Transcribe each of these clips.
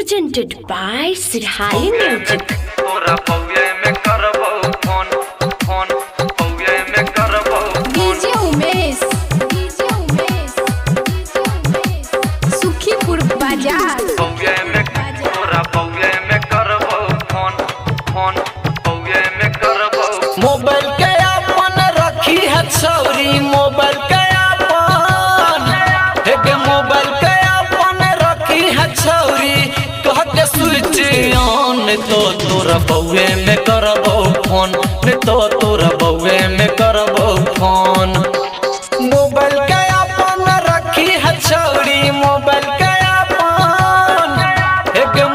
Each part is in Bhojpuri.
presented by Sirhali Music. DJ Umesh, Sukhipur बाजार। मोबाइल के अपन रखी है छौरी, मोबाइल के अपन मोबाइल के अपन रखी है छौरी, कह के स्विच ऑन तो तोरा बउए में करबो फोन, तो तोरा बउए में करबो फोन। मोबाइल के अपन रखी है छौरी, मोबाइल के अपन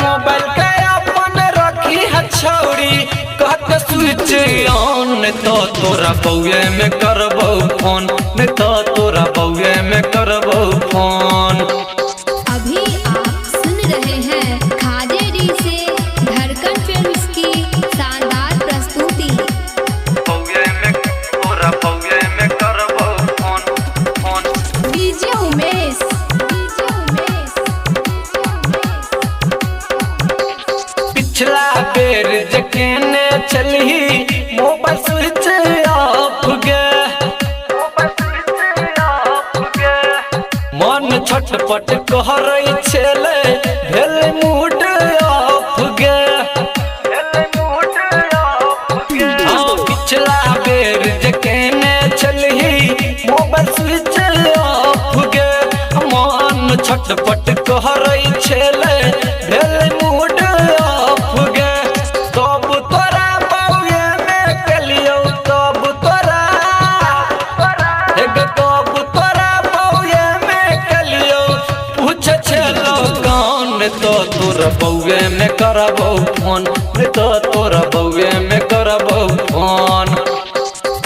मोबाइल के अपन रखी है छौरी, कह के स्विच ऑन तो तोरा बउए में करबो फोन, तो तोरा बउए में करबो फोन। अभी आप सुन रहे हैं खाजेडी से धड़कन फिल्म्स की शानदार प्रस्तुति। डीजे उमेश, पिछला बेर जकेने चलही मोबाइल स्विच ऑफ गे, मन छटपट कहरै छेले भेल मूड ऑफ गे। पिछला बेर जकेने चलही मोबाइल स्विच ऑफ गे, मन छटपट कहरै छेले भेल मूड ऑफ गे। तब तोरा बउए में कलियो, तब तोरा तब तोरा बउए में कलियो, पूछ छेलो कौन तो तोरा बउए में करबो फोन, तो तोरा बउए में करबो फोन।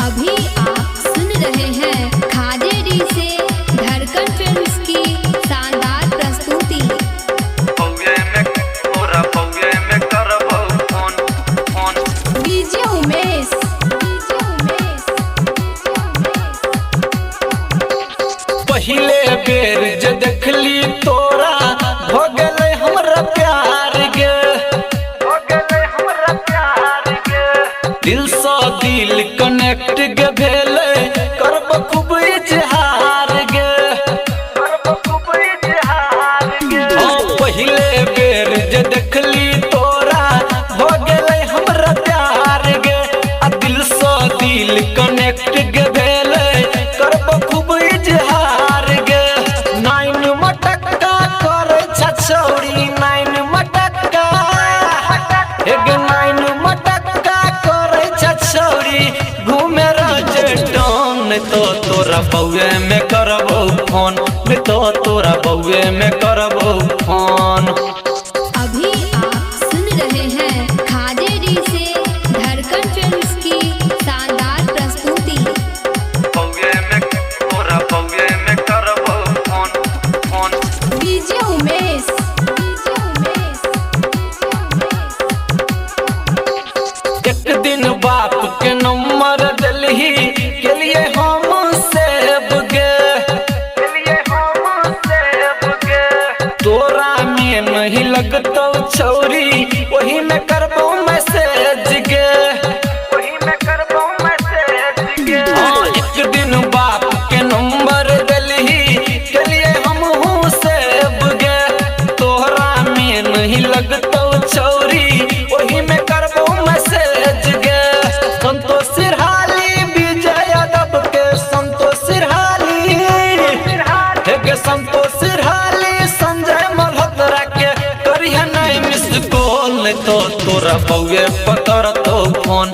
अभी आप सुन रहे हैं खाजेडी से धड़कन फिल्म्स की शानदार प्रस्तुति। डीजे उमेश, पहिले बेर जे देखली तोरा हो गेलै हमरा प्यार गे, दिल सँ दिल कनेक्ट गे भेलै, करब खूब इजहार गे। पहिले बेर जे देखली तोरा हो गेलै हमरा प्यार गे, आ दिल सँ दिल कनेक्ट गे भेलै, करब खूब इजहार गे। नाइन मटक्का करे छछौरी, नाइन मटक्का नाइन मटक्का करे छछौरी, घूमे राजस्थान तो तोरा बउए में करबो फोन, तो तोरा बउए में करबो फोन। अभी आप सुन रहे हैं खाजेडी से धड़कन फिल्म्स की शानदार प्रस्तुति। डीजे उमेश, एक दिन बाप के नंबर दिलही के लिए हम सेब गे, तोरा में नहीं लगतो छौरी, वही में करबो मैसेज गे। एक दिन बाप के नंबर दिलही के लिए हम हूँ सेब गे, तोरा में नहीं लगतो छौरी, वही में करबो मैसेज गे। संतोष सिरहाली विजय यादव के, संतोष सिरहाली गे, संतोष सिरहाली संजय मल्होत्रा के करिहे नहीं मिस कॉल, तो तोरा बउए पकड़तो फोन,